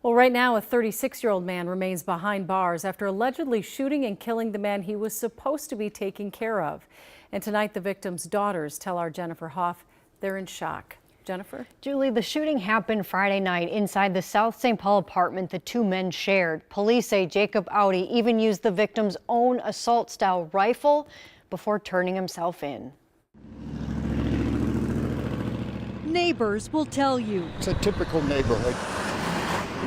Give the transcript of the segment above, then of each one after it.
Well, right now, a 36-year-old man remains behind bars after allegedly shooting and killing the man he was supposed to be taking care of. And tonight, the victim's daughters tell our Jennifer Hoff they're in shock. Jennifer? Julie, the shooting happened Friday night inside the South St. Paul apartment the two men shared. Police say Jacob Audie even used the victim's own assault-style rifle before turning himself in. Neighbors will tell you. It's a typical neighborhood.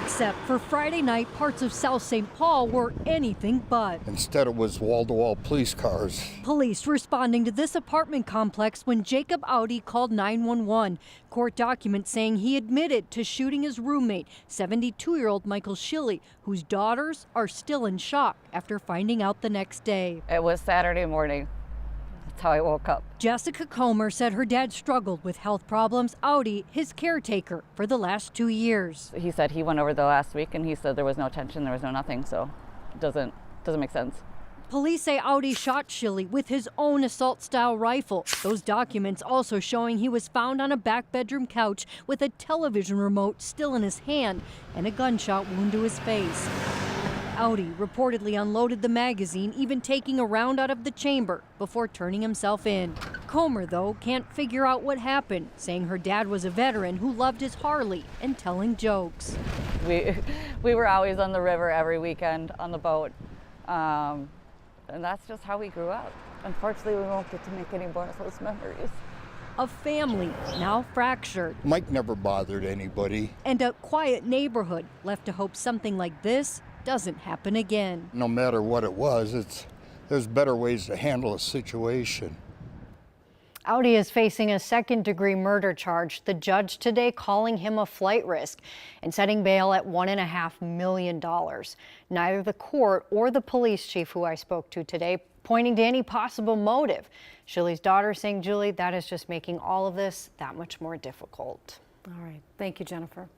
Except for Friday night, parts of South St. Paul were anything but. Instead, it was wall-to-wall police cars. Police responding to this apartment complex when Jacob Audie called 911. Court documents saying he admitted to shooting his roommate, 72-year-old Michael Schille, whose daughters are still in shock after finding out the next day. It was Saturday morning. That's how I woke up. Jessica Comer said her dad struggled with health problems. Audie, his caretaker for the last 2 years. He said he went over the last week and he said there was no tension, there was no nothing, so it doesn't make sense. Police say Audie shot Schille with his own assault-style rifle. Those documents also showing he was found on a back bedroom couch with a television remote still in his hand and a gunshot wound to his face. Audie reportedly unloaded the magazine, even taking a round out of the chamber before turning himself in. Comer, though, can't figure out what happened, saying her dad was a veteran who loved his Harley and telling jokes. We were always on the river every weekend on the boat, and that's just how we grew up. Unfortunately, we won't get to make any more of those memories. A family now fractured. Mike never bothered anybody. And a quiet neighborhood left to hope something like this doesn't happen again. No matter what it was, there's better ways to handle a situation. Audie is facing a second-degree murder charge. The judge today calling him a flight risk and setting bail at $1.5 million. Neither the court or the police chief who I spoke to today pointing to any possible motive. Schille's daughter saying, Julie, that is just making all of this that much more difficult. All right. Thank you, Jennifer.